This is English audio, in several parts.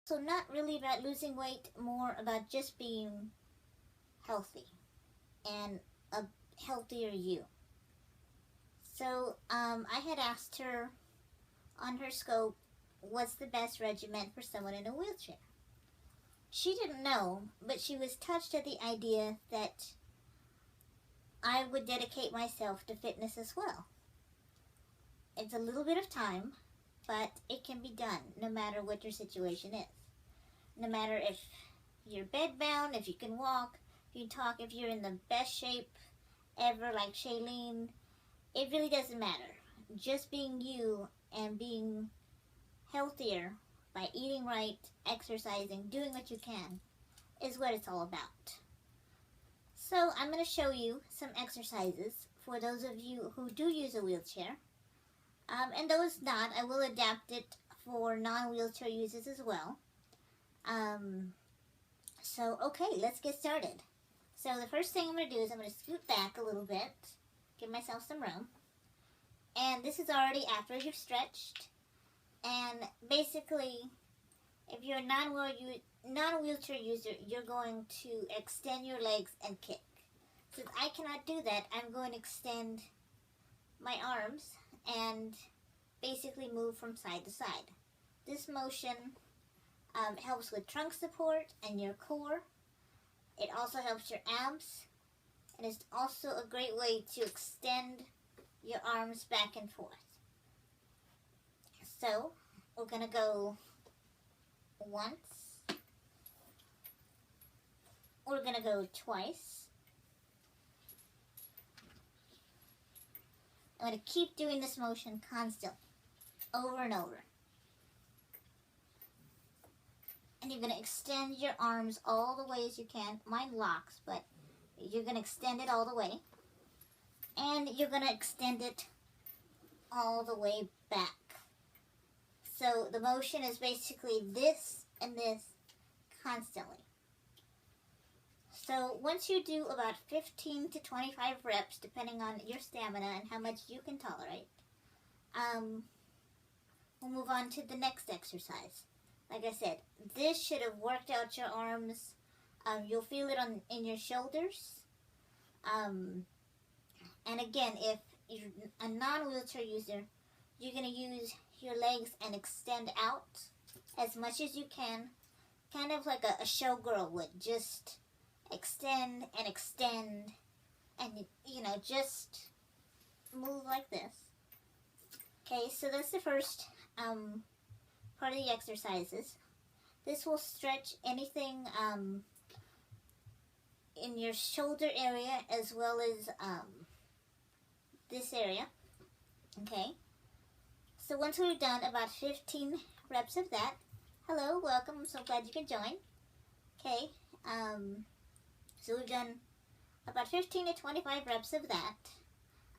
So not really about losing weight, more about just being healthy and a healthier you. So I had asked her on her scope, what's the best regimen for someone in a wheelchair? She didn't know, but she was touched at the idea that I would dedicate myself to fitness as well. It's a little bit of time, but it can be done no matter what your situation is. No matter if you're bedbound, if you can walk, if you talk, if you're in the best shape ever like Shailene, it really doesn't matter. Just being you and being healthier by eating right, exercising, doing what you can is what it's all about. So I'm going to show you some exercises for those of you who do use a wheelchair. And those not, I will adapt it for non-wheelchair users as well. Okay, let's get started. So the first thing I'm going to do is I'm going to scoot back a little bit, give myself some room. And this is already after you've stretched. And basically, if you're a non-wheelchair user, you're going to extend your legs and kick. Since I cannot do that, I'm going to extend my arms and basically move from side to side. This motion helps with trunk support and your core. It also helps your abs, and it's also a great way to extend your arms back and forth. So we're going to go once, we're going to go twice. I'm going to keep doing this motion constantly, over and over. And you're going to extend your arms all the way as you can. Mine locks, but you're going to extend it all the way. And you're going to extend it all the way back. So the motion is basically this and this constantly. So once you do about 15 to 25 reps, depending on your stamina and how much you can tolerate, we'll move on to the next exercise. Like I said, this should have worked out your arms. You'll feel it in your shoulders. And again, if you're a non-wheelchair user, you're going to use your legs and extend out as much as you can, kind of like a showgirl would. Just extend and extend, and just move like this. Okay, so that's the first part of the exercises. This will stretch anything in your shoulder area as well as this area. Okay, so once we've done about 15 reps of that, hello, welcome, I'm so glad you can join. Okay, so we've done about 15 to 25 reps of that.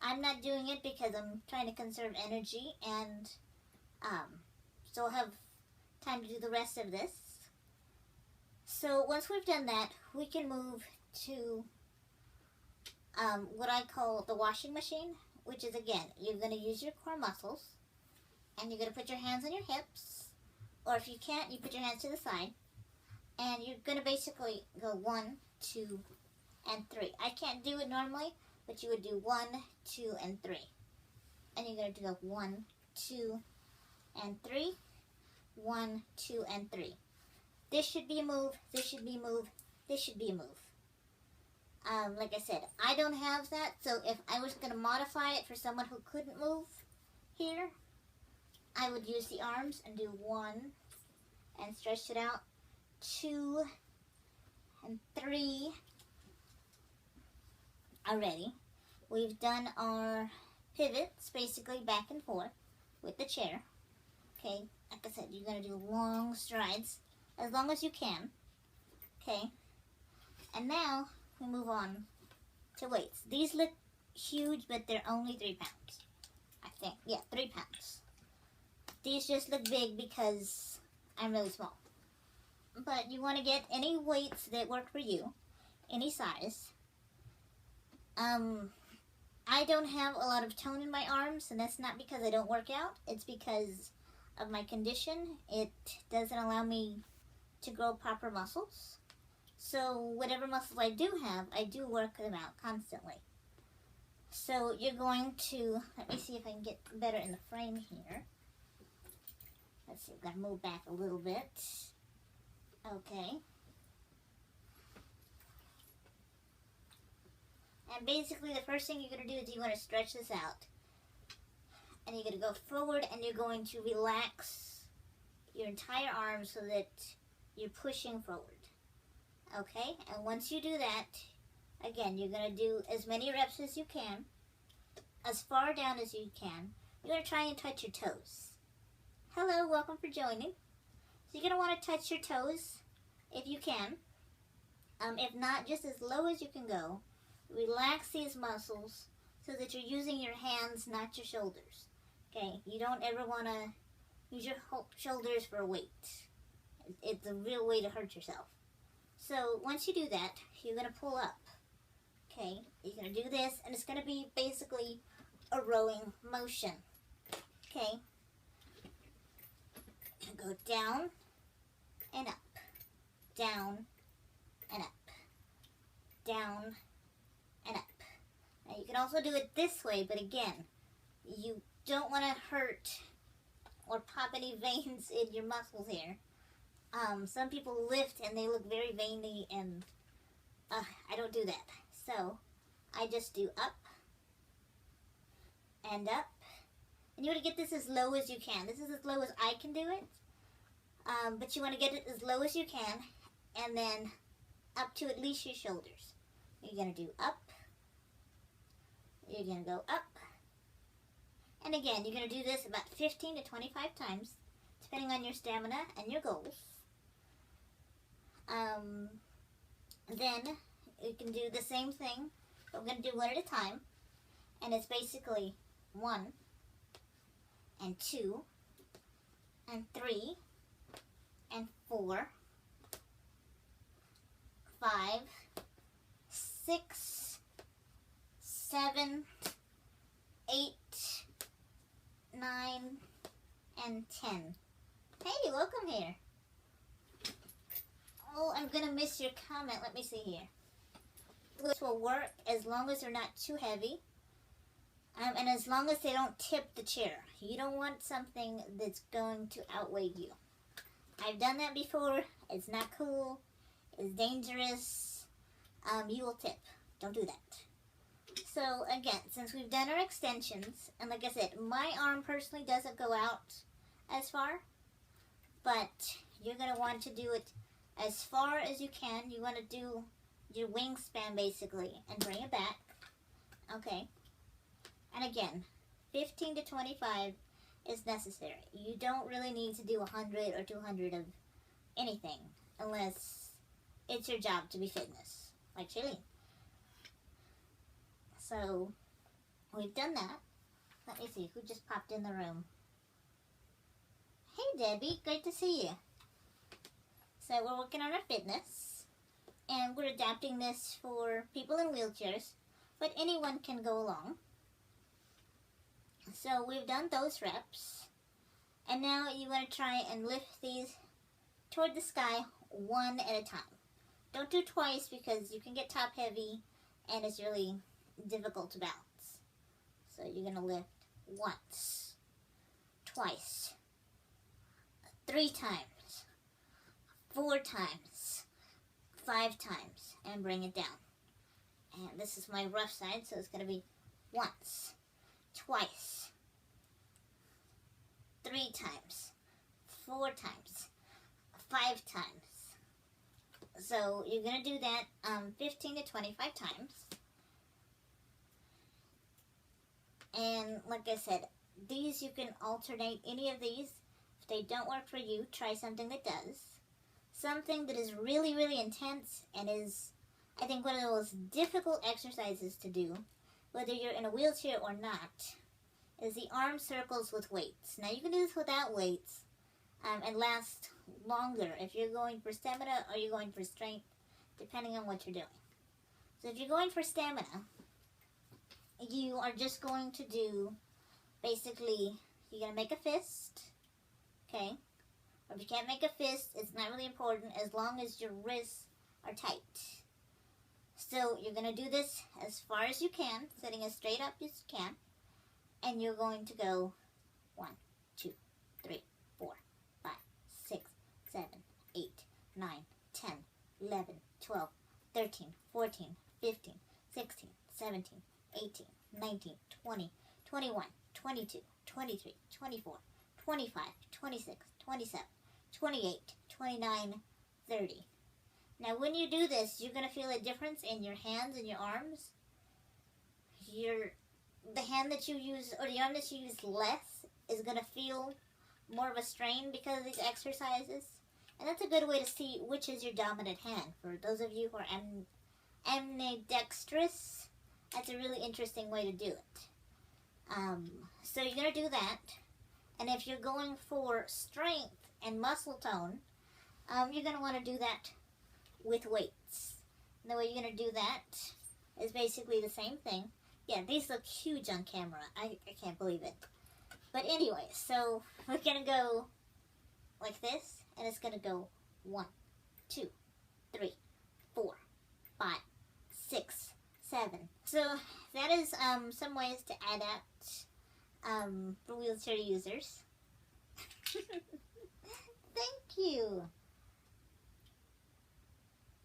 I'm not doing it because I'm trying to conserve energy and still have time to do the rest of this. So once we've done that, we can move to what I call the washing machine, which is, again, you're going to use your core muscles, and you're going to put your hands on your hips, or if you can't, you put your hands to the side, and you're going to basically go 1, 2, and 3. I can't do it normally, but you would do 1, 2, and 3. And you're going to go 1, 2, and 3. 1, 2, and 3. This should be a move, this should be a move, this should be a move. Like I said, I don't have that, so if I was going to modify it for someone who couldn't move here, I would use the arms and do 1 and stretch it out, 2 and 3. Already, we've done our pivots, basically back and forth with the chair. Okay, like I said, you're going to do long strides, as long as you can. Okay, and now we move on to weights. These look huge, but they're only 3 pounds. I think, yeah, 3 pounds. These just look big because I'm really small. But you want to get any weights that work for you, any size. I don't have a lot of tone in my arms, and that's not because I don't work out. It's because of my condition. It doesn't allow me to grow proper muscles. So whatever muscles I do have, I do work them out constantly. So you're going to, let me see if I can get better in the frame here. Let's see, I've got to move back a little bit. Okay. And basically the first thing you're going to do is you want to stretch this out. And you're going to go forward and you're going to relax your entire arm so that you're pushing forward. Okay? And once you do that, again, you're going to do as many reps as you can, as far down as you can. You're going to try and touch your toes. Hello, welcome for joining. So you're going to want to touch your toes if you can. If not, just as low as you can go. Relax these muscles so that you're using your hands, not your shoulders. Okay, you don't ever want to use your shoulders for weight. It's a real way to hurt yourself. So once you do that, you're going to pull up. Okay, you're going to do this, and it's going to be basically a rowing motion. Okay, go down and up, down and up, down and up. Now you can also do it this way, but again, you don't want to hurt or pop any veins in your muscles here. Some people lift and they look very veiny, and I don't do that. So I just do up and up. And you want to get this as low as you can. This is as low as I can do it. But you want to get it as low as you can, and then up to at least your shoulders. You're going to do up. You're going to go up. And again, you're going to do this about 15 to 25 times, depending on your stamina and your goals. Then you can do the same thing, but we're going to do one at a time. And it's basically 1, and 2, and 3, and 4, 5, 6, 7, 8, 9, and 10. Hey, welcome here. Oh, I'm going to miss your comment. Let me see here. This will work as long as they're not too heavy. And as long as they don't tip the chair. You don't want something that's going to outweigh you. I've done that before. It's not cool. It's dangerous. You will tip. Don't do that. So again, since we've done our extensions, and like I said, my arm personally doesn't go out as far, but you're going to want to do it as far as you can. You want to do your wingspan basically and bring it back. Okay. And again, 15 to 25 is necessary. You don't really need to do 100 or 200 of anything unless it's your job to be fitness, like Shailene. So, we've done that. Let me see, who just popped in the room? Hey Debbie, great to see you. So we're working on our fitness, and we're adapting this for people in wheelchairs, but anyone can go along. So we've done those reps, and now you want to try and lift these toward the sky one at a time. Don't do twice because you can get top heavy and it's really difficult to balance. So you're going to lift once, twice, 3 times, 4 times, 5 times, and bring it down. And this is my rough side, so it's going to be once, twice, 3 times, 4 times, 5 times. So you're going to do that 15 to 25 times. And like I said, these you can alternate any of these. If they don't work for you, try something that does. Something that is really, really intense and is, I think, one of the most difficult exercises to do, whether you're in a wheelchair or not, is the arm circles with weights. Now you can do this without weights and last longer if you're going for stamina or you're going for strength, depending on what you're doing. So if you're going for stamina, you are just going to do, basically, you're going to make a fist, okay? Or if you can't make a fist, it's not really important as long as your wrists are tight. So you're going to do this as far as you can, sitting as straight up as you can. And you're going to go 1, 2, 3, 4, 5, 6, 7, 8, 9, 10, 11, 12, 13, 14, 15, 16, 17, 18, 19, 20, 21, 22, 23, 24, 25, 26, 27, 28, 29, 30. Now when you do this, you're going to feel a difference in your hands and your arms. The hand that you use, or the arm that you use less, is going to feel more of a strain because of these exercises. And that's a good way to see which is your dominant hand. For those of you who are ambidextrous, that's a really interesting way to do it. So you're going to do that. And if you're going for strength and muscle tone, you're going to want to do that with weights. And the way you're going to do that is basically the same thing. Yeah, these look huge on camera. I can't believe it. But anyway, so we're going to go like this. And it's going to go 1, 2, 3, 4, 5, 6, 7. So that is some ways to adapt for wheelchair users. Thank you.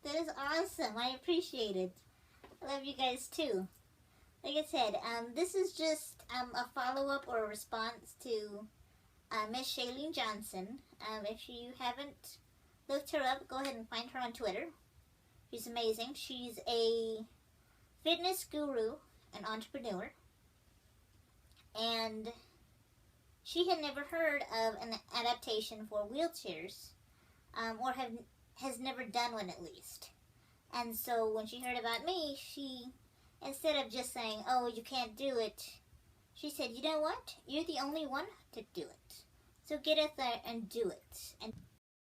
That is awesome. I appreciate it. I love you guys too. Like I said, this is just a follow-up or a response to Miss Shailene Johnson. If you haven't looked her up, go ahead and find her on Twitter. She's amazing. She's a fitness guru, an entrepreneur, and she had never heard of an adaptation for wheelchairs, or has never done one at least. And so when she heard about me, she, instead of just saying, oh, you can't do it, she said, you know what? You're the only one to do it. So get out there and do it. And